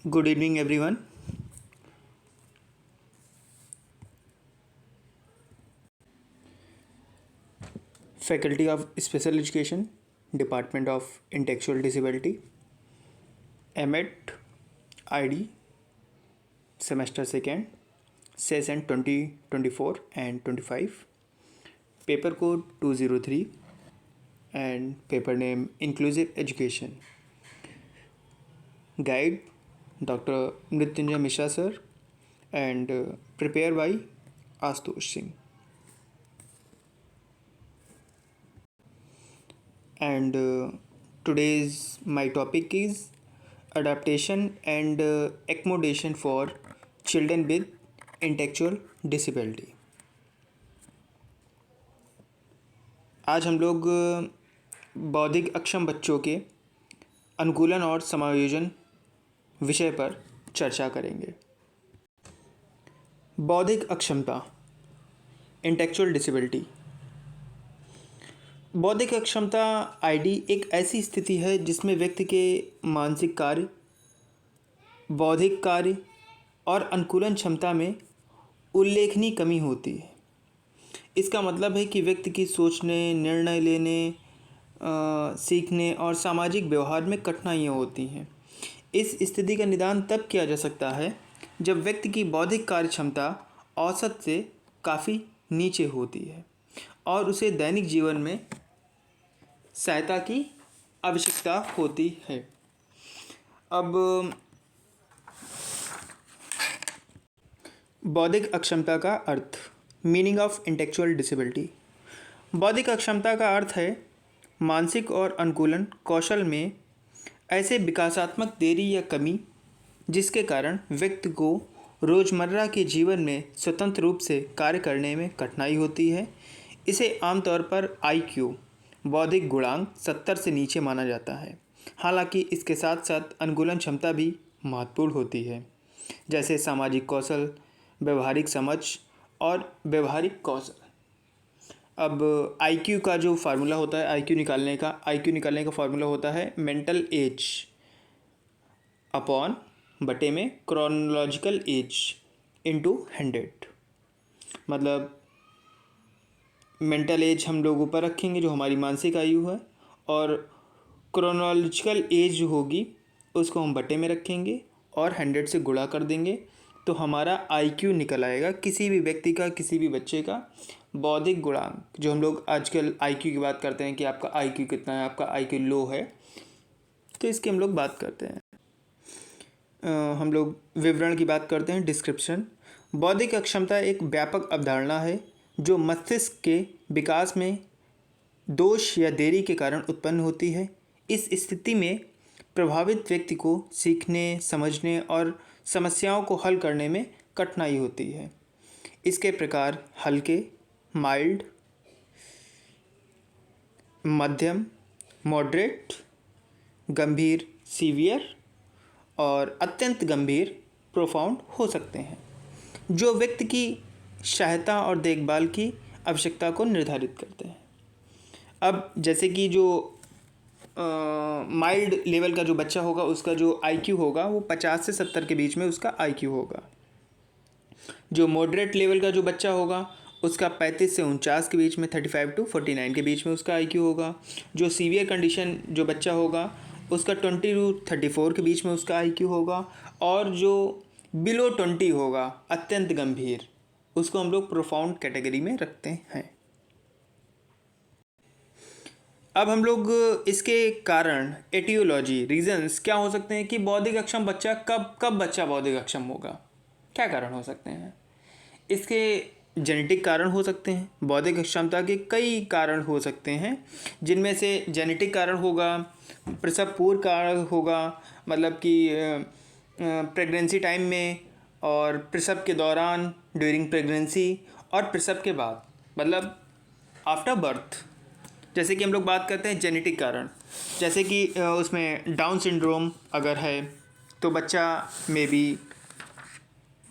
Good evening, everyone. Faculty of Special Education, Department of Intellectual Disability, MET, ID, Semester 2nd, Session 2024 and 25, Paper Code 203, and Paper Name Inclusive Education. Guide Dr. Mrityunjay Mishra sir, and prepared by Astush Singh. And today's my topic is adaptation and accommodation for children with intellectual disability. आज हम लोग बौद्धिक अक्षम बच्चों के अनुकूलन और समायोजन विषय पर चर्चा करेंगे। बौद्धिक अक्षमता, इंटेलेक्चुअल डिसेबिलिटी। बौद्धिक अक्षमता आईडी एक ऐसी स्थिति है जिसमें व्यक्ति के मानसिक कार्य, बौद्धिक कार्य और अनुकूलन क्षमता में उल्लेखनीय कमी होती है। इसका मतलब है कि व्यक्ति की सोचने, निर्णय लेने, सीखने और सामाजिक व्यवहार में कठिनाइयाँ होती हैं। इस स्थिति का निदान तब किया जा सकता है जब व्यक्ति की बौद्धिक कार्य क्षमता औसत से काफ़ी नीचे होती है और उसे दैनिक जीवन में सहायता की आवश्यकता होती है। अब बौद्धिक अक्षमता का अर्थ, मीनिंग ऑफ इंटेलेक्चुअल डिसेबिलिटी। बौद्धिक अक्षमता का अर्थ है मानसिक और अनुकूलन कौशल में ऐसे विकासात्मक देरी या कमी जिसके कारण व्यक्ति को रोज़मर्रा के जीवन में स्वतंत्र रूप से कार्य करने में कठिनाई होती है। इसे आमतौर पर IQ बौद्धिक गुणांक 70 से नीचे माना जाता है। हालांकि इसके साथ साथ अनुकूलन क्षमता भी महत्वपूर्ण होती है, जैसे सामाजिक कौशल, व्यवहारिक समझ और व्यवहारिक कौशल। अब IQ का जो फार्मूला होता है, IQ निकालने का फार्मूला होता है मेंटल एज अपॉन बटे में क्रोनोलॉजिकल एज इंटू 100। मतलब मेंटल एज हम लोग ऊपर रखेंगे जो हमारी मानसिक आयु है, और क्रोनोलॉजिकल एज जो होगी उसको हम बटे में रखेंगे और 100 से गुणा कर देंगे तो हमारा IQ निकल आएगा। किसी भी व्यक्ति का, किसी भी बच्चे का बौद्धिक गुणांक, जो हम लोग आजकल IQ की बात करते हैं कि आपका IQ कितना है, आपका IQ लो है, तो इसकी हम लोग बात करते हैं। हम लोग विवरण की बात करते हैं, डिस्क्रिप्शन। बौद्धिक अक्षमता एक व्यापक अवधारणा है जो मस्तिष्क के विकास में दोष या देरी के कारण उत्पन्न होती है। इस स्थिति में प्रभावित व्यक्ति को सीखने, समझने और समस्याओं को हल करने में कठिनाई होती है। इसके प्रकार हल्के, माइल्ड, मध्यम, मॉडरेट, गंभीर, सीवियर और अत्यंत गंभीर, प्रोफाउंड हो सकते हैं, जो व्यक्ति की सहायता और देखभाल की आवश्यकता को निर्धारित करते हैं। अब जैसे कि जो माइल्ड लेवल का जो बच्चा होगा उसका जो IQ होगा वो 50 से 70 के बीच में उसका IQ होगा। जो मॉडरेट लेवल का जो बच्चा होगा उसका 35 से 49 के बीच में, 35 to 49 के बीच में उसका IQ होगा। जो सीवियर कंडीशन जो बच्चा होगा उसका 20 to 34 के बीच में उसका IQ होगा। और जो बिलो 20 होगा, अत्यंत गंभीर, उसको हम लोग प्रोफाउंड कैटेगरी में रखते हैं। अब हम लोग इसके कारण, एटियोलॉजी, रीजंस क्या हो सकते हैं कि बौद्धिक अक्षम बच्चा कब बच्चा बौद्धिक अक्षम होगा, क्या कारण हो सकते हैं। इसके जेनेटिक कारण हो सकते हैं। बौद्धिक अक्षमता के कई कारण हो सकते हैं, जिनमें से जेनेटिक कारण होगा, प्रसव पूर्व कारण होगा, मतलब कि प्रेगनेंसी टाइम में और प्रसव के दौरान, ड्यूरिंग प्रेगनेंसी, और प्रसव के बाद, मतलब आफ्टर बर्थ। जैसे कि हम लोग बात करते हैं जेनेटिक कारण, जैसे कि उसमें डाउन सिंड्रोम अगर है तो बच्चा में भी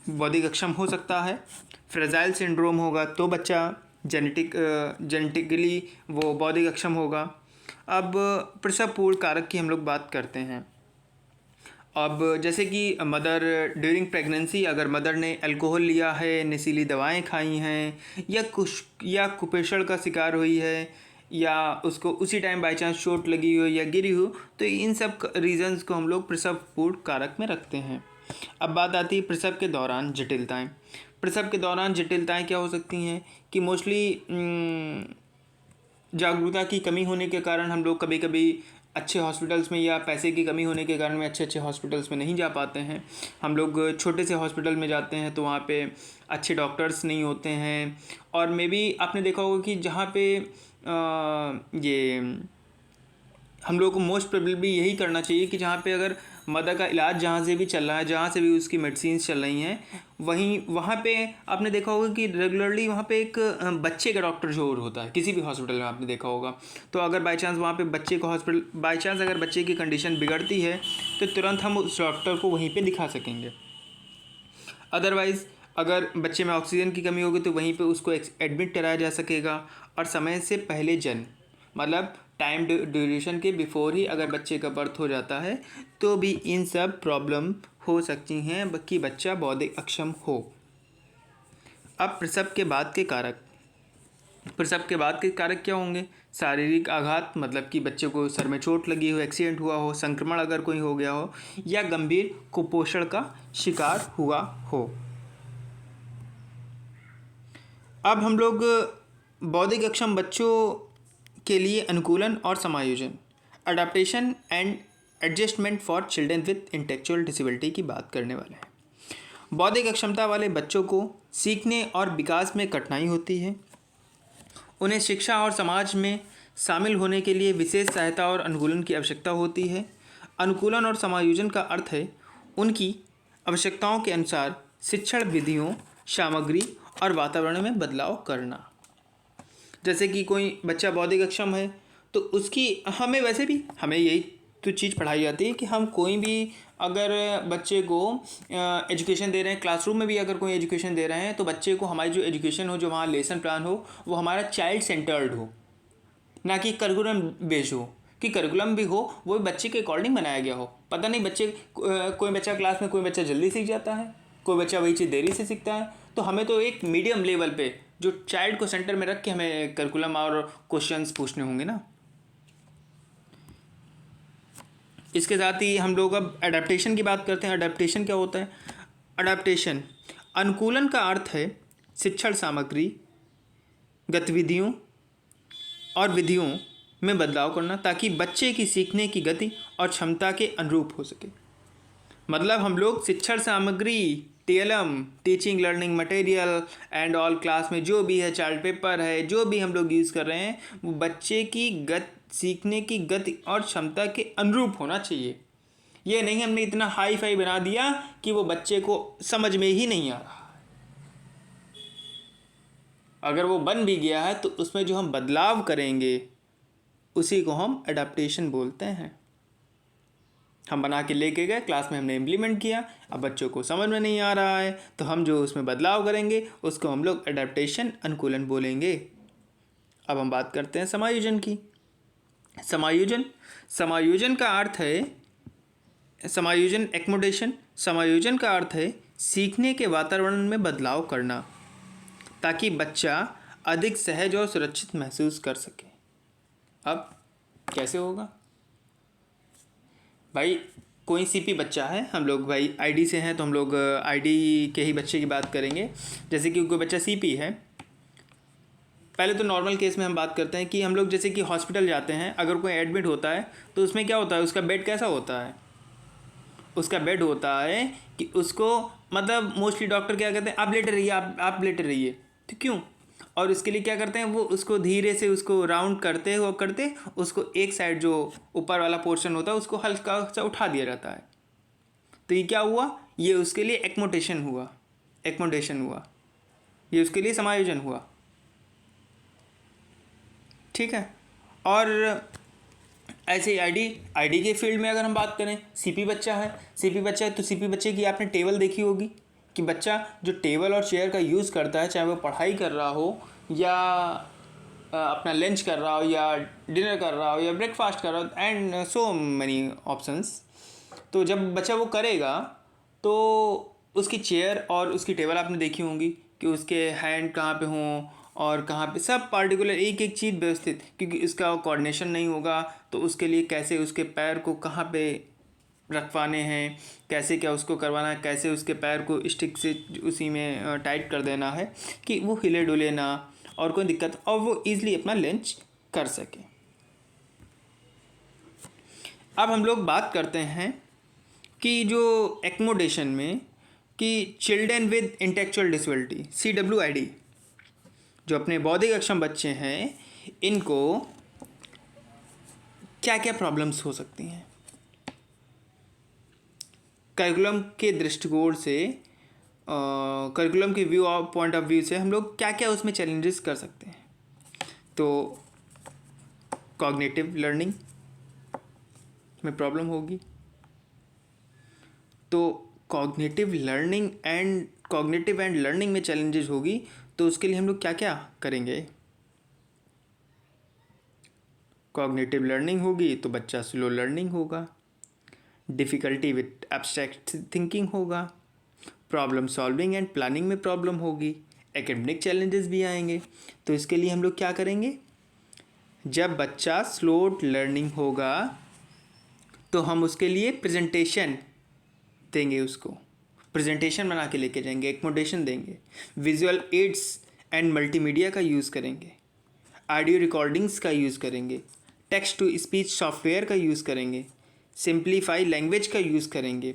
बौद्धिक अक्षम हो सकता है। फ्रेजाइल सिंड्रोम होगा तो बच्चा जेनेटिकली वो बौद्धिक अक्षम होगा। अब प्रसव पूर्व कारक की हम लोग बात करते हैं। अब जैसे कि मदर ड्यूरिंग प्रेगनेंसी अगर मदर ने अल्कोहल लिया है, नशीली दवाएं खाई हैं, या कुपोषण का शिकार हुई है, या उसको उसी टाइम बाई चांस चोट लगी हो या गिरी हो, तो इन सब रीजंस को हम लोग प्रसव पूर्व कारक में रखते हैं। अब बात आती है प्रसव के दौरान जटिलताएं। प्रसव के दौरान जटिलताएं क्या हो सकती हैं कि मोस्टली जागरूकता की कमी होने के कारण हम लोग कभी कभी अच्छे हॉस्पिटल्स में, या पैसे की कमी होने के कारण में अच्छे अच्छे हॉस्पिटल्स में नहीं जा पाते हैं। हम लोग छोटे से हॉस्पिटल में जाते हैं तो वहाँ पे अच्छे डॉक्टर्स नहीं होते हैं। और मे बी आपने देखा होगा कि जहाँ पे ये हम लोग को मोस्ट प्रोबेबली यही करना चाहिए कि जहाँ पे अगर मदर का इलाज जहाँ से भी चल रहा है, जहाँ से भी उसकी मेडिसिन्स चल रही हैं, वहाँ पे आपने देखा होगा कि रेगुलरली वहाँ पे एक बच्चे का डॉक्टर जरूर होता है। किसी भी हॉस्पिटल में आपने देखा होगा। तो अगर बाई चांस वहाँ पे बच्चे को बाई चांस अगर बच्चे की कंडीशन बिगड़ती है तो तुरंत हम उस डॉक्टर को वहीं पर दिखा सकेंगे। अदरवाइज़ अगर बच्चे में ऑक्सीजन की कमी होगी तो वहीं पे उसको एडमिट कराया जा सकेगा। और समय से पहले जन्म, मतलब टाइम ड्यूरेशन के बिफोर ही अगर बच्चे का बर्थ हो जाता है तो भी इन सब प्रॉब्लम हो सकती हैं कि बच्चा बौद्धिक अक्षम हो। अब प्रसव के बाद के कारक। प्रसव के बाद के कारक क्या होंगे? शारीरिक आघात, मतलब कि बच्चे को सर में चोट लगी हो, एक्सीडेंट हुआ हो, संक्रमण अगर कोई हो गया हो, या गंभीर कुपोषण का शिकार हुआ हो। अब हम लोग बौद्धिक अक्षम बच्चों के लिए अनुकूलन और समायोजन, adaptation and adjustment for children with intellectual disability की बात करने वाले हैं। बौद्धिक अक्षमता वाले बच्चों को सीखने और विकास में कठिनाई होती है। उन्हें शिक्षा और समाज में शामिल होने के लिए विशेष सहायता और अनुकूलन की आवश्यकता होती है। अनुकूलन और समायोजन का अर्थ है उनकी आवश्यकताओं के अनुसार शिक्षण विधियों, सामग्री और वातावरण में बदलाव करना। जैसे कि कोई बच्चा बौद्धिक अक्षम है तो उसकी हमें वैसे भी हमें यही तो चीज़ पढ़ाई जाती है कि हम कोई भी अगर बच्चे को एजुकेशन दे रहे हैं, क्लासरूम में भी अगर कोई एजुकेशन दे रहे हैं तो बच्चे को हमारी जो एजुकेशन हो, जो वहाँ लेसन प्लान हो, वो हमारा चाइल्ड सेंटर्ड हो, ना कि करिकुलम बेस्ड हो। कि करिकुलम भी हो वो भी बच्चे के अकॉर्डिंग बनाया गया हो। पता नहीं बच्चे कोई बच्चा क्लास में कोई बच्चा जल्दी सीख जाता है, कोई बच्चा वही चीज़ देरी से सीखता है। तो हमें तो एक मीडियम लेवल पे जो चाइल्ड को सेंटर में रख के हमें करिकुलम और क्वेश्चंस पूछने होंगे ना। इसके साथ ही हम लोग अब अडेप्टेशन की बात करते हैं। अडेप्टेशन क्या होता है? अडेप्टेशन अनुकूलन का अर्थ है शिक्षण सामग्री, गतिविधियों और विधियों में बदलाव करना ताकि बच्चे की सीखने की गति और क्षमता के अनुरूप हो सके। मतलब हम लोग शिक्षण सामग्री, TLM, teaching learning material and all, class में जो भी है, चार्ट पेपर है, जो भी हम लोग यूज़ कर रहे हैं वो बच्चे की सीखने की गति और क्षमता के अनुरूप होना चाहिए। ये नहीं हमने इतना हाई फाई बना दिया कि वो बच्चे को समझ में ही नहीं आ रहा। अगर वो बन भी गया है तो उसमें जो हम बदलाव करेंगे उसी को हम अडेप्टेशन बोलते हैं। हम बना के लेके गए, क्लास में हमने इम्प्लीमेंट किया, अब बच्चों को समझ में नहीं आ रहा है तो हम जो उसमें बदलाव करेंगे उसको हम लोग अडेप्टेशन, अनुकूलन बोलेंगे। अब हम बात करते हैं समायोजन की। समायोजन का अर्थ है समायोजन, एक्मोडेशन। समायोजन का अर्थ है सीखने के वातावरण में बदलाव करना ताकि बच्चा अधिक सहज और सुरक्षित महसूस कर सके। अब कैसे होगा भाई? कोई सीपी बच्चा है, हम लोग भाई आईडी से हैं तो हम लोग आईडी के ही बच्चे की बात करेंगे। जैसे कि कोई बच्चा सीपी है, पहले तो नॉर्मल केस में हम बात करते हैं कि हम लोग जैसे कि हॉस्पिटल जाते हैं, अगर कोई एडमिट होता है तो उसमें क्या होता है, उसका बेड कैसा होता है? उसका बेड होता है कि उसको मतलब मोस्टली डॉक्टर क्या कहते हैं, आप लेटे रहिए, आप लेटे रहिए। तो क्यों? और इसके लिए क्या करते हैं, वो उसको धीरे से उसको राउंड करते उसको एक साइड जो ऊपर वाला पोर्शन होता है उसको हल्का सा उठा दिया जाता है। तो ये क्या हुआ? ये उसके लिए एक्मोडेशन हुआ, ये उसके लिए समायोजन हुआ। ठीक है। और ऐसे आईडी के फील्ड में अगर हम बात करें, सीपी बच्चा है तो सीपी बच्चे की आपने टेबल देखी होगी कि बच्चा जो टेबल और चेयर का यूज़ करता है, चाहे वो पढ़ाई कर रहा हो या अपना लंच कर रहा हो या डिनर कर रहा हो या ब्रेकफास्ट कर रहा हो, एंड सो मेनी ऑप्शंस। तो जब बच्चा वो करेगा तो उसकी चेयर और उसकी टेबल आपने देखी होंगी कि उसके हैंड कहाँ पे हों और कहाँ पे, सब पार्टिकुलर एक एक चीज़ व्यवस्थित, क्योंकि इसका कोऑर्डिनेशन नहीं होगा तो उसके लिए कैसे उसके पैर को कहाँ पे रखवाने हैं, कैसे क्या उसको करवाना है, कैसे उसके पैर को स्टिक से उसी में टाइट कर देना है कि वो हिले डुले ना और कोई दिक्कत, और वो ईज़िली अपना लंच कर सके। अब हम लोग बात करते हैं कि जो एक्मोडेशन में कि children with intellectual disability CWID, जो अपने बौद्धिक अक्षम बच्चे हैं, इनको क्या क्या प्रॉब्लम्स हो सकती हैं। करिकुलम के दृष्टिकोण से, करिकुलम के पॉइंट ऑफ व्यू से हम लोग क्या क्या उसमें चैलेंजेस कर सकते हैं। तो कॉग्निटिव लर्निंग में प्रॉब्लम होगी, तो कॉग्निटिव एंड लर्निंग में चैलेंजेस होगी, तो उसके लिए हम लोग क्या क्या करेंगे। कॉग्निटिव लर्निंग होगी तो बच्चा स्लो लर्निंग होगा, डिफ़िकल्टी विथ एब्स्ट्रैक्ट थिंकिंग होगा, प्रॉब्लम सॉल्विंग एंड प्लानिंग में प्रॉब्लम होगी, एकेडमिक चैलेंजेस भी आएंगे। तो इसके लिए हम लोग क्या करेंगे, जब बच्चा स्लो लर्निंग होगा तो हम उसके लिए प्रेजेंटेशन देंगे, उसको प्रेजेंटेशन बना के लेके जाएंगे, एक्मोडेशन देंगे, विजुअल एड्स एंड मल्टीमीडिया का यूज़ करेंगे, ऑडियो रिकॉर्डिंग्स का यूज़ करेंगे, टेक्स्ट टू स्पीच सॉफ्टवेयर का यूज़ करेंगे, सिंप्लीफाई लैंग्वेज का यूज़ करेंगे,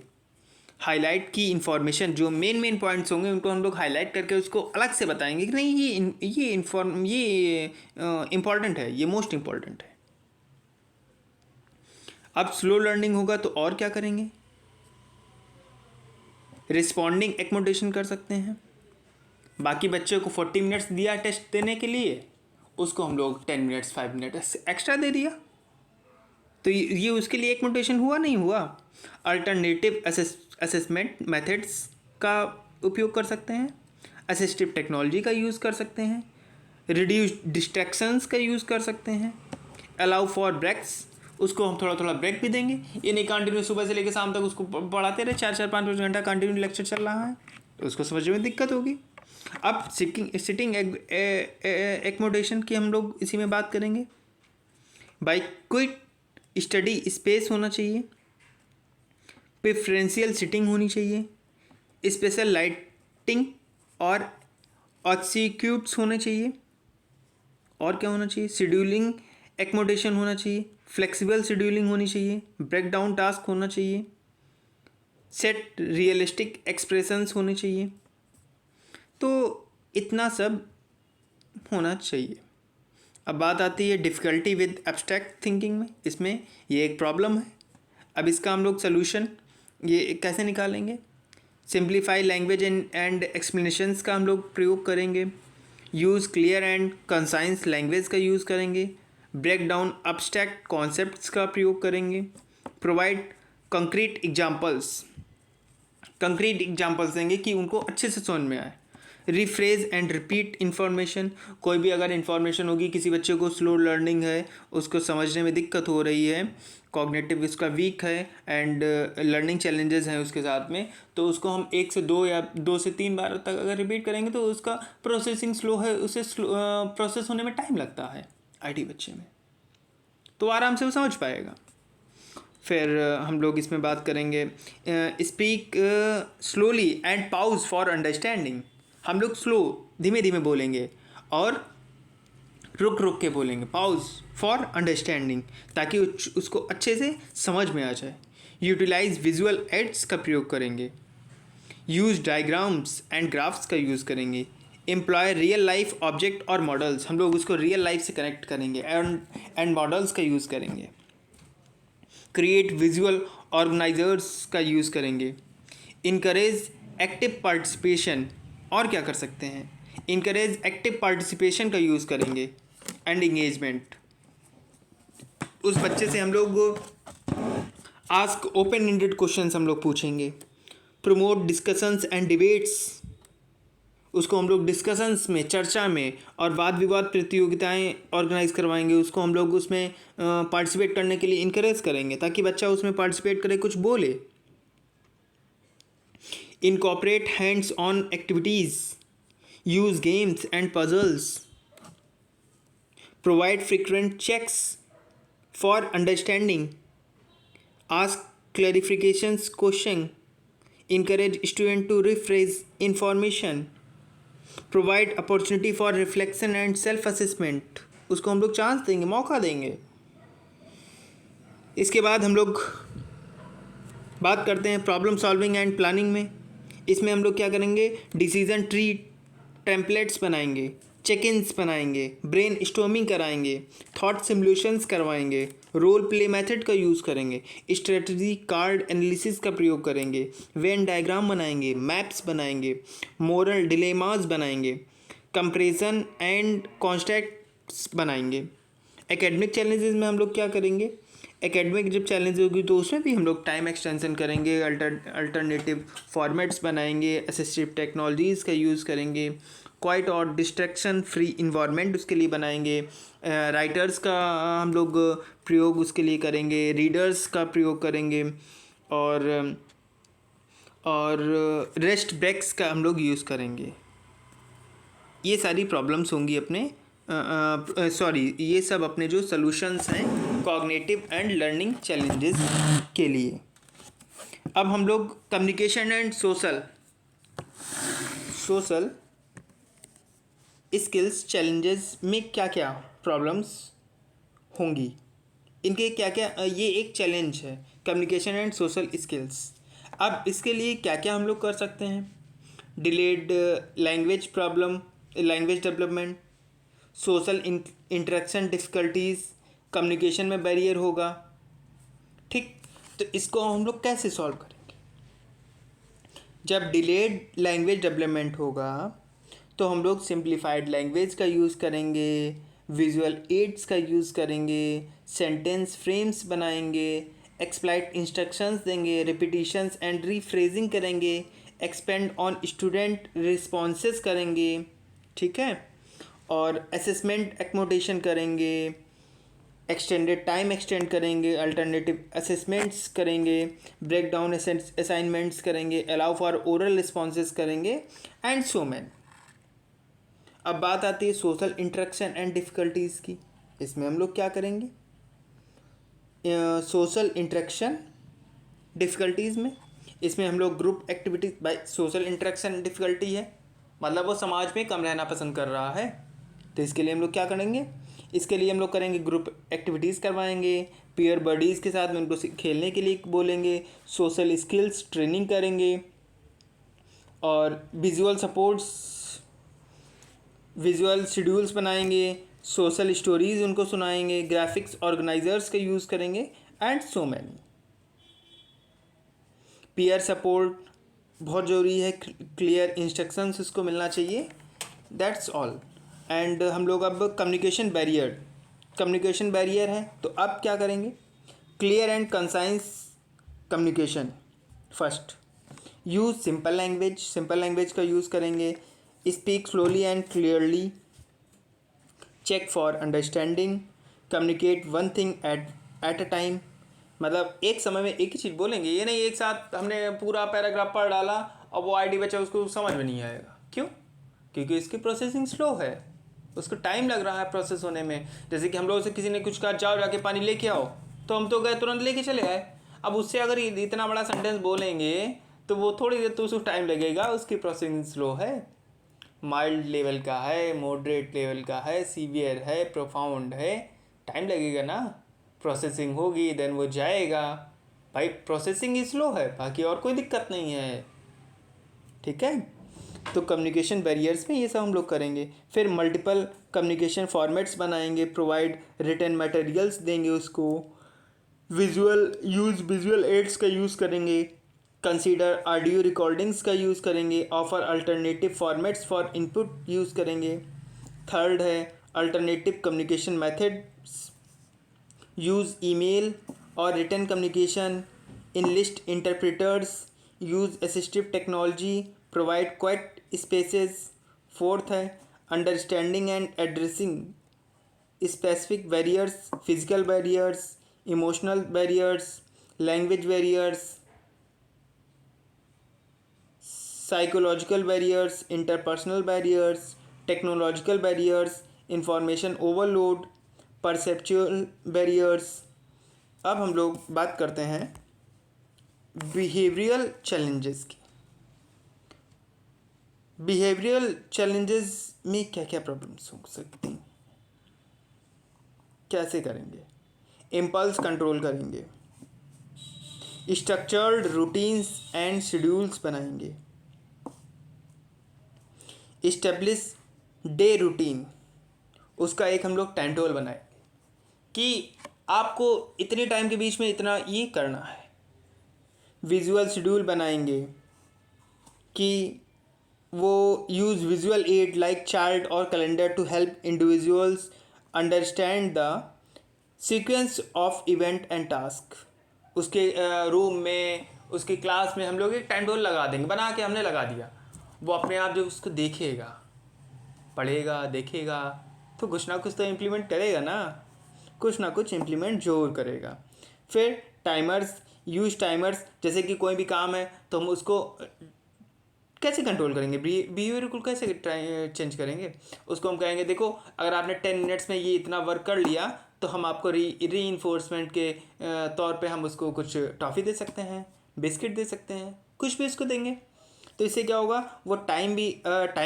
हाईलाइट की इन्फॉर्मेशन, जो मेन पॉइंट्स होंगे उनको हम लोग हाईलाइट करके उसको अलग से बताएंगे कि नहीं ये इम्पॉर्टेंट है, ये मोस्ट इम्पॉर्टेंट है। अब स्लो लर्निंग होगा तो और क्या करेंगे, रिस्पॉन्डिंग एक्मोडेशन कर सकते हैं। बाकी बच्चों को 40 मिनट्स दिया टेस्ट देने के लिए, उसको हम लोग 10 मिनट्स 5 मिनट्स एक्स्ट्रा दे दिया, तो ये उसके लिए एक्मोडेशन हुआ नहीं हुआ। अल्टरनेटिव असेसमेंट मेथड्स का उपयोग कर सकते हैं, असिस्टिव टेक्नोलॉजी का यूज़ कर सकते हैं, रिड्यूस डिस्ट्रैक्शंस का यूज़ कर सकते हैं, अलाउ फॉर ब्रेक्स, उसको हम थोड़ा थोड़ा ब्रेक भी देंगे, ये नहीं कंटिन्यू सुबह से लेकर शाम तक उसको पढ़ाते रहे, 4 5 घंटा कंटिन्यू लेक्चर चल रहा है, तो उसको समझने में दिक्कत होगी। अब सिटिंग एक्मोडेशन की हम लोग इसी में बात करेंगे। बाई क्विक स्टडी स्पेस होना चाहिए, प्रेफरेंशियल सिटिंग होनी चाहिए, स्पेशल लाइटिंग और ऑक्सीक्यूट्स होने चाहिए, और क्या होना चाहिए, शेड्यूलिंग एक्मोडेशन होना चाहिए, फ्लेक्सिबल शेड्यूलिंग होनी चाहिए, ब्रेक डाउन टास्क होना चाहिए, सेट रियलिस्टिक एक्सप्रेशंस होने चाहिए। तो इतना सब होना चाहिए। अब बात आती है डिफ़िकल्टी विद एब्स्ट्रैक्ट थिंकिंग में, इसमें ये एक प्रॉब्लम है। अब इसका हम लोग सलूशन ये कैसे निकालेंगे, सिंप्लीफाई लैंग्वेज एंड एक्सप्लेनेशंस का हम लोग प्रयोग करेंगे, use clear and conscience language का यूज़ करेंगे, ब्रेक डाउन एब्स्ट्रैक्ट कॉन्सेप्ट्स का प्रयोग करेंगे, प्रोवाइड कंक्रीट एग्जाम्पल्स देंगे कि उनको अच्छे से समझ में आए, रिफ्रेज एंड रिपीट इन्फॉर्मेशन, कोई भी अगर इन्फॉर्मेशन होगी, किसी बच्चे को स्लो लर्निंग है, उसको समझने में दिक्कत हो रही है, कॉग्निटिव उसका वीक है एंड लर्निंग चैलेंजेस हैं उसके साथ में, तो उसको हम 1 से 2 या 2 से 3 बार तक अगर रिपीट करेंगे तो उसका प्रोसेसिंग स्लो है, उसे प्रोसेस होने में टाइम लगता है IT बच्चे में, तो आराम से वो समझ पाएगा। फिर हम लोग इसमें बात करेंगे speak slowly and pause for understanding, हम लोग स्लो धीमे धीमे बोलेंगे और रुक रुक के बोलेंगे, पाउज फॉर अंडरस्टैंडिंग, ताकि उसको अच्छे से समझ में आ जाए। यूटिलाइज विजुअल एड्स का प्रयोग करेंगे, यूज़ डायग्राम्स एंड ग्राफ्स का यूज़ करेंगे, एम्प्लॉय रियल लाइफ ऑब्जेक्ट और मॉडल्स, हम लोग उसको रियल लाइफ से कनेक्ट करेंगे एंड मॉडल्स का यूज़ करेंगे, क्रिएट विजुअल ऑर्गेनाइजर्स का यूज़ करेंगे, इनकरेज एक्टिव पार्टिसिपेशन, और क्या कर सकते हैं, इनकरेज एक्टिव पार्टिसिपेशन का यूज़ करेंगे एंड इंगेजमेंट, उस बच्चे से हम लोग आस्क ओपन एंडेड क्वेश्चंस हम लोग पूछेंगे, प्रमोट डिस्कशंस एंड डिबेट्स, उसको हम लोग डिस्कशंस में, चर्चा में और वाद विवाद प्रतियोगिताएं ऑर्गेनाइज करवाएंगे, उसको हम लोग उसमें पार्टिसिपेट करने के लिए इनकरेज करेंगे ताकि बच्चा उसमें पार्टिसिपेट करे, कुछ बोले। Incorporate hands on activities, use games and puzzles, provide frequent checks for understanding, ask clarifications question, encourage student to rephrase information, provide opportunity for reflection and self assessment। उसको हम लोग चांस देंगे, मौका देंगे। इसके बाद हम लोग बात करते हैं प्रॉब्लम सॉल्विंग एंड प्लानिंग में। इसमें हम लोग क्या करेंगे, डिसीजन ट्री टेम्पलेट्स बनाएंगे, चेक इन्स बनाएंगे, ब्रेन स्टॉर्मिंग कराएंगे, थॉट सिमुलेशंस करवाएंगे, रोल प्ले मेथड का यूज़ करेंगे, स्ट्रेटजी कार्ड एनालिसिस का प्रयोग करेंगे, वेन डायग्राम बनाएंगे, मैप्स बनाएंगे, मोरल डिलेमास बनाएंगे, कंपैरिजन एंड कॉन्स्टेक्ट्स बनाएंगे। एकेडमिक चैलेंजेस में हम लोग क्या करेंगे, एकेडमिक जब चैलेंज होगी तो उसमें भी हम लोग टाइम एक्सटेंशन करेंगे, अल्टरनेटिव फॉर्मेट्स बनाएंगे, असिस्टिव टेक्नोलॉजीज़ का यूज़ करेंगे, क्वाइट और डिस्ट्रैक्शन फ्री इन्वायरमेंट उसके लिए बनाएंगे, राइटर्स का हम लोग प्रयोग उसके लिए करेंगे, रीडर्स का प्रयोग करेंगे और रेस्ट ब्रेक्स का हम लोग यूज़ करेंगे। ये सारी प्रॉब्लम्स होंगी अपने ये सब अपने जो सॉल्यूशंस हैं कॉग्निटिव एंड लर्निंग चैलेंजेस के लिए। अब हम लोग communication and social skills challenges में क्या क्या प्रॉब्लम्स होंगी, इनके क्या क्या, ये एक चैलेंज है कम्युनिकेशन एंड सोशल स्किल्स। अब इसके लिए क्या क्या हम लोग कर सकते हैं, delayed language problem, language development, social interaction difficulties, communication में बैरियर होगा। ठीक, तो इसको हम लोग कैसे सॉल्व करेंगे। जब डिलेड लैंग्वेज डेवलपमेंट होगा तो हम लोग सिंप्लीफाइड लैंग्वेज का यूज़ करेंगे, विजुअल एड्स का यूज़ करेंगे, सेंटेंस फ्रेम्स बनाएंगे, एक्सप्लाइट इंस्ट्रक्शंस देंगे, रिपीटिशंस एंड रीफ्रेजिंग करेंगे, एक्सपेंड ऑन स्टूडेंट रिस्पॉन्सेस करेंगे। ठीक है, और असेसमेंट एक्मोडेशन करेंगे, एक्सटेंडेड टाइम एक्सटेंड करेंगे, अल्टरनेटिव असेसमेंट्स करेंगे, ब्रेक डाउन असाइनमेंट्स करेंगे, अलाउ फॉर ओरल रिस्पॉन्सेस करेंगे एंड सो मैन। अब बात आती है सोशल इंटरेक्शन एंड डिफ़िकल्टीज़ की। इसमें हम लोग क्या करेंगे, सोशल इंटरेक्शन डिफ़िकल्टीज़ में इसमें हम लोग group activities, by social interaction difficulty है मतलब वो समाज में कम रहना पसंद कर रहा है, तो इसके लिए हम लोग क्या करेंगे, इसके लिए हम लोग करेंगे ग्रुप एक्टिविटीज़ करवाएंगे, पीयर बडीज़ के साथ में उनको खेलने के लिए बोलेंगे, सोशल स्किल्स ट्रेनिंग करेंगे और विजुअल शेड्यूल्स बनाएंगे, सोशल स्टोरीज़ उनको सुनाएंगे, ग्राफिक्स ऑर्गेनाइजर्स का यूज़ करेंगे and so many. Peer support बहुत ज़रूरी है, क्लियर इंस्ट्रक्शंस उसको मिलना चाहिए, दैट्स ऑल। एंड हम लोग अब कम्युनिकेशन बैरियर है, तो अब क्या करेंगे, clear and concise communication. First, use simple language का यूज़ करेंगे, speak slowly and clearly, check for understanding, communicate one thing at a time. मतलब एक समय में एक ही चीज़ बोलेंगे, ये नहीं एक साथ हमने पूरा पैराग्राफ पढ़ डाला और वो आईडी बचा उसको समझ में नहीं आएगा। क्यों? क्योंकि इसकी प्रोसेसिंग स्लो है, उसको टाइम लग रहा है प्रोसेस होने में। जैसे कि हम लोग से किसी ने कुछ कहा जाओ जाके पानी लेके आओ, तो हम तो गए तुरंत लेके चले आए। अब उससे अगर इतना बड़ा सेंटेंस बोलेंगे तो वो थोड़ी देर तो उसको टाइम लगेगा, उसकी प्रोसेसिंग स्लो है, माइल्ड लेवल का है, मॉडरेट लेवल का है, सीवियर है, प्रोफाउंड है, टाइम लगेगा ना, प्रोसेसिंग होगी देन वो जाएगा। भाई प्रोसेसिंग ही स्लो है, बाकी और कोई दिक्कत नहीं है। ठीक है, तो कम्युनिकेशन बैरियर्स में ये सब हम लोग करेंगे। फिर मल्टीपल कम्युनिकेशन फॉर्मेट्स बनाएंगे, प्रोवाइड रिटन मटेरियल्स देंगे उसको, विजुअल एड्स का यूज़ करेंगे, कंसीडर ऑडियो रिकॉर्डिंग्स का यूज़ करेंगे, offer alternative formats for input use करेंगे। थर्ड है alternative communication methods, use email और written communication, enlist interpreters, use assistive technology, provide quiet spaces, fourth है understanding and addressing specific barriers, physical barriers, emotional barriers, language barriers, psychological barriers, interpersonal barriers, technological barriers, information overload, perceptual barriers. अब हम लोग बात करते हैं behavioural challenges की। Behavioural challenges में क्या क्या प्रॉब्लम्स हो सकती हैं, कैसे करेंगे? इम्पल्स कंट्रोल करेंगे, स्ट्रक्चर्ड रूटीन्स एंड शेड्यूल्स बनाएंगे, इस्टेब्लिश डे रूटीन, उसका एक हम लोग टाइम टेबल बनाए कि आपको इतने टाइम के बीच में इतना ये करना है। विजुअल शेड्यूल बनाएंगे कि वो use visual aid like chart और calendar to help individuals understand the sequence of event and task. उसके रूम में, उसकी क्लास में हम लोग एक टाइम टेबल लगा देंगे, बना के हमने लगा दिया। वो अपने आप जो उसको देखेगा, पढ़ेगा, देखेगा, तो कुछ ना कुछ तो इम्प्लीमेंट करेगा ना, कुछ ना कुछ इम्प्लीमेंट जरूर करेगा। फिर टाइमर्स, यूज टाइमर्स, जैसे कि कोई भी काम है तो हम उसको कैसे कंट्रोल करेंगे, बिहेवियर को कैसे चेंज करेंगे। उसको हम कहेंगे देखो अगर आपने 10 मिनट्स में ये इतना वर्क कर लिया तो हम आपको री इन्फोर्समेंट के तौर पे हम उसको कुछ टॉफ़ी दे सकते हैं, बिस्किट दे सकते हैं, कुछ भी उसको देंगे। तो इससे क्या होगा, वो टाइम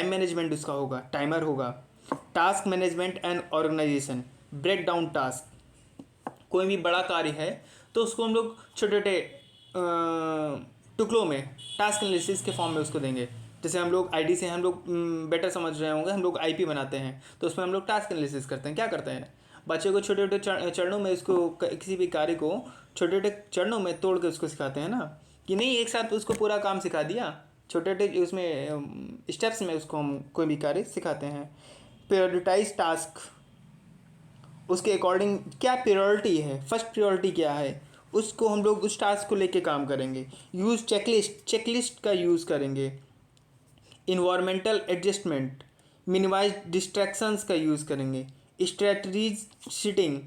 मैनेजमेंट उसका होगा, टाइमर होगा। Task management and organisation, break down task, कोई भी बड़ा कार्य है तो उसको हम लोग छोटे छोटे टुकड़ों में टास्क एनालिसिस के फॉर्म में उसको देंगे। जैसे हम लोग आईडी से हम लोग बेटर समझ रहे होंगे, हम लोग आईपी बनाते हैं तो उसमें हम लोग टास्क एनालिसिस करते हैं। क्या करते हैं, बच्चे को छोटे छोटे चरणों में उसको किसी भी कार्य को छोटे छोटे चरणों में तोड़ के उसको सिखाते हैं ना, कि नहीं एक साथ उसको पूरा काम सिखा दिया, छोटे छोटे उसमें स्टेप्स में उसको हम कोई भी कार्य सिखाते हैं। प्रायोरिटाइज टास्क, उसके अकॉर्डिंग क्या प्रायोरिटी है, फर्स्ट प्रायोरिटी क्या है, उसको हम लोग उस टास्क को लेके काम करेंगे। यूज़ चेकलिस्ट, चेकलिस्ट का यूज़ करेंगे। इन्वायरमेंटल एडजस्टमेंट, मिनिमाइज डिस्ट्रैक्शंस का यूज़ करेंगे। Strategies sitting,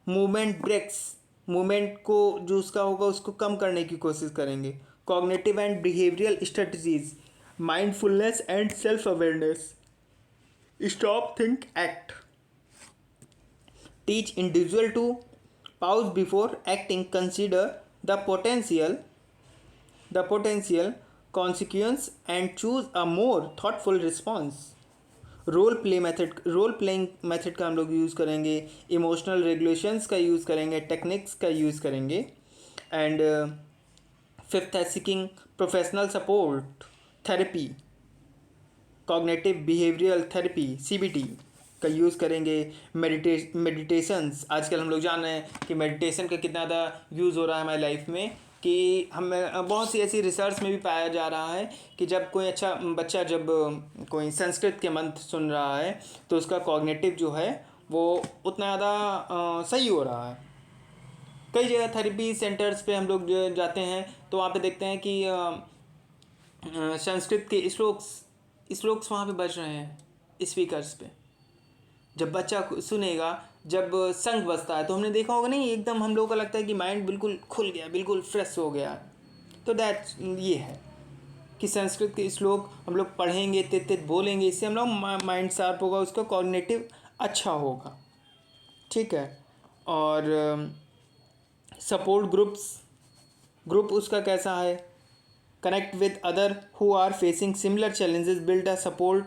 movement breaks, movement को जो उसका होगा उसको कम करने की कोशिश करेंगे। Cognitive and behavioural strategies, mindfulness and self awareness, stop think act, teach individual to pause before acting, consider the potential consequence and choose a more thoughtful response. Role playing method का हम लोग यूज़ करेंगे। Emotional regulations का use करेंगे, techniques का use करेंगे। And fifth है seeking professional support therapy, cognitive behavioural therapy CBT का यूज़ करेंगे। मेडिटेशंस, आजकल हम लोग जान रहे हैं कि मेडिटेशन का कितना ज़्यादा यूज़ हो रहा है हमारी लाइफ में, कि हमें बहुत सी ऐसी रिसर्च में भी पाया जा रहा है कि जब कोई अच्छा बच्चा जब कोई संस्कृत के मंत्र सुन रहा है तो उसका कॉग्निटिव जो है वो उतना ज़्यादा सही हो रहा है। कई जगह थेरेपी सेंटर्स पे हम लोग जाते हैं तो वहाँ पे देखते हैं कि संस्कृत के श्लोक्स वहाँ पे बज रहे हैं स्पीकर्स पे। जब बच्चा सुनेगा, जब संग बजता है तो हमने देखा होगा नहीं, एकदम हम लोगों को लगता है कि माइंड बिल्कुल खुल गया, बिल्कुल फ्रेश हो गया। तो ये है कि संस्कृत के श्लोक हम लोग पढ़ेंगे, तेज तेज बोलेंगे, इससे हम लोग माइंड शार्प होगा, उसका कॉग्निटिव अच्छा होगा। ठीक है। और सपोर्ट ग्रुप उसका कैसा है, connect with other who are facing similar challenges, build a support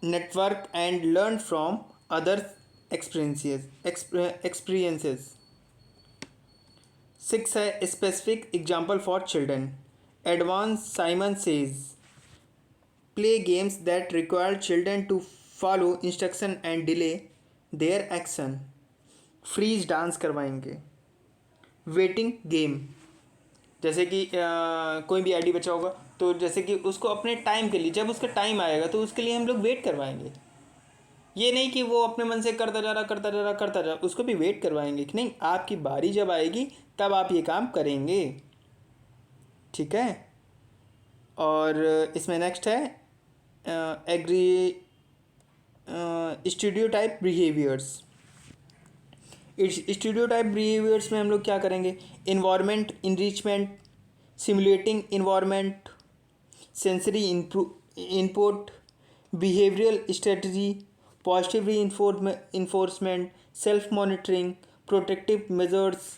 network and learn from others experiences. 6 है specific example for children. Advanced Simon says play games that require children to follow instruction and delay their action. Freeze dance करवाएंगे। Waiting game, जैसे कि कोई भी ID बचा होगा तो जैसे कि उसको अपने टाइम के लिए, जब उसका टाइम आएगा तो उसके लिए हम लोग वेट करवाएंगे। ये नहीं कि वो अपने मन से करता जा रहा, उसको भी वेट करवाएंगे कि नहीं आपकी बारी जब आएगी तब आप ये काम करेंगे। ठीक है। और इसमें नेक्स्ट है agree stereotype behaviours. Stereotype behaviours में हम लोग क्या करेंगे, environment enrichment, simulating environment, sensory input, behavioural strategy, positive enforcement, self monitoring, protective measures,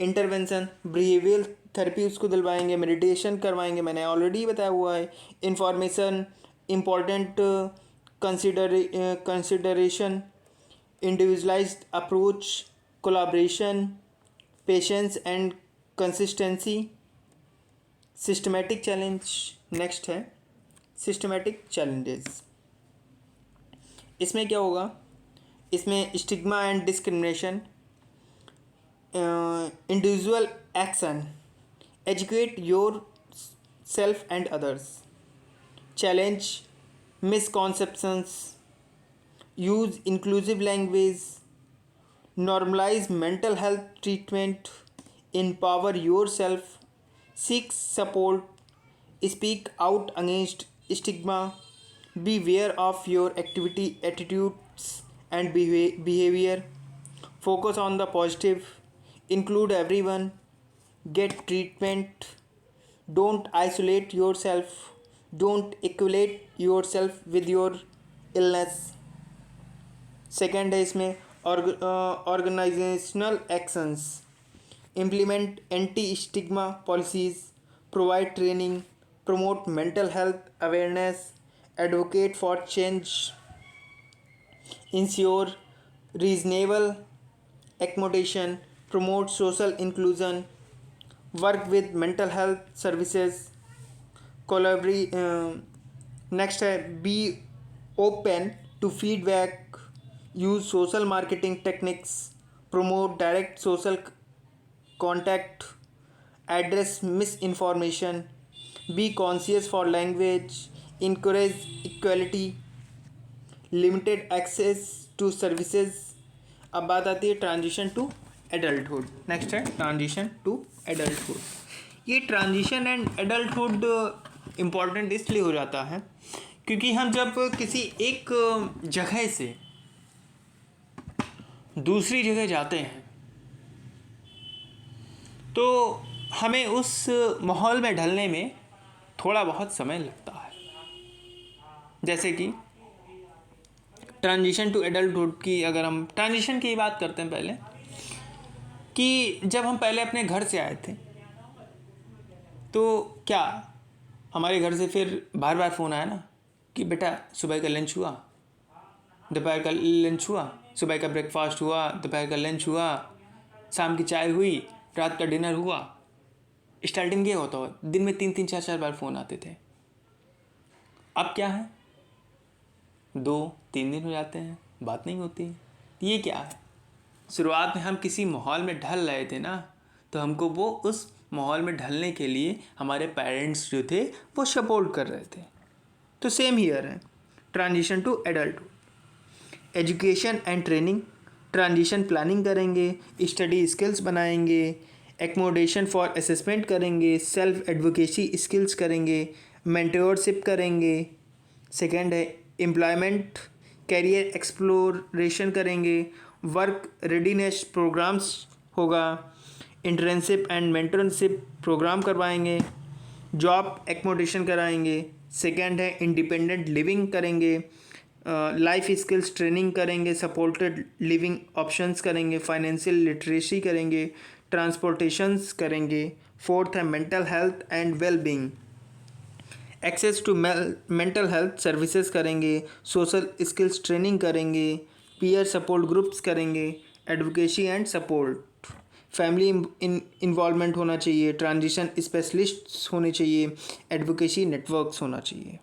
intervention, behavioural therapy उसको दिलवाएंगे, मेडिटेशन करवाएंगे, मैंने ऑलरेडी बताया हुआ है, information important consideration, individualised approach, collaboration, patience and consistency, systematic challenge. Next है systematic challenges. इसमें क्या होगा, इसमें stigma and discrimination, individual action, educate your self and others, challenge misconceptions, use inclusive language, normalize mental health treatment, empower yourself, seek support, speak out against stigma, be aware of your attitudes and behavior, focus on the positive, include everyone, get treatment, don't isolate yourself, don't equate yourself with your illness। Second है इसमें organisational actions, implement anti stigma policies, provide training, promote mental health awareness, advocate for change, ensure reasonable accommodation, promote social inclusion, work with mental health services, collaborate। Next है be open to feedback, use social marketing techniques, promote direct social contact, address misinformation, be conscious for language, encourage equality, limited access to services. अब बात आती है transition to adulthood. Next है transition to adulthood. ये transition and adulthood important इसलिए हो जाता है क्योंकि हम जब किसी एक जगह से दूसरी जगह जाते हैं तो हमें उस माहौल में ढलने में थोड़ा बहुत समय लगता है। जैसे कि ट्रांजिशन टू एडल्टहुड की अगर हम ट्रांजिशन की बात करते हैं पहले, कि जब हम पहले अपने घर से आए थे तो क्या हमारे घर से फिर बार बार फ़ोन आया ना कि बेटा सुबह का लंच हुआ, दोपहर का लंच हुआ, सुबह का ब्रेकफास्ट हुआ, दोपहर का लंच हुआ, शाम की चाय हुई, रात का डिनर हुआ। स्टार्टिंग ये होता है, दिन में 3-3 4-4 बार फ़ोन आते थे। अब क्या है, 2-3 दिन हो जाते हैं, बात नहीं होती। ये क्या है, शुरुआत में हम किसी माहौल में ढल रहे थे ना, तो हमको वो उस माहौल में ढलने के लिए हमारे पेरेंट्स जो थे वो सपोर्ट कर रहे थे। तो सेम हियर है transition to adulthood. Education and training, transition planning करेंगे, स्टडी स्किल्स बनाएंगे, एकोमोडेशन फॉर असेसमेंट करेंगे, सेल्फ एडवोकेसी स्किल्स करेंगे, मेंटरशिप करेंगे। सेकंड है एम्प्लॉयमेंट कैरियर एक्सप्लोरेशन करेंगे, वर्क रेडीनेस प्रोग्राम्स होगा, इंटर्नशिप एंड मेंटरशिप प्रोग्राम करवाएंगे, जॉब एकोमोडेशन कराएंगे। सेकंड है इंडिपेंडेंट लिविंग करेंगे, लाइफ स्किल्स ट्रेनिंग करेंगे, सपोर्टेड लिविंग ऑप्शंस करेंगे, फाइनेंशियल लिटरेसी करेंगे, ट्रांसपोर्टेशंस करेंगे। फोर्थ है mental health and wellbeing, access to mental health services करेंगे, सोशल स्किल्स ट्रेनिंग करेंगे, पीयर सपोर्ट ग्रुप्स करेंगे, advocacy and support, family involvement होना चाहिए, ट्रांजिशन स्पेशलिस्ट्स होने चाहिए, एडवोकेसी नेटवर्क्स होना चाहिए।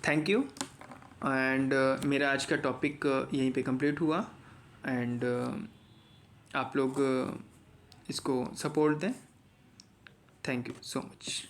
Thank you. एंड मेरा आज का टॉपिक यहीं पे कंप्लीट हुआ। एंड आप लोग इसको सपोर्ट दें। Thank you so much.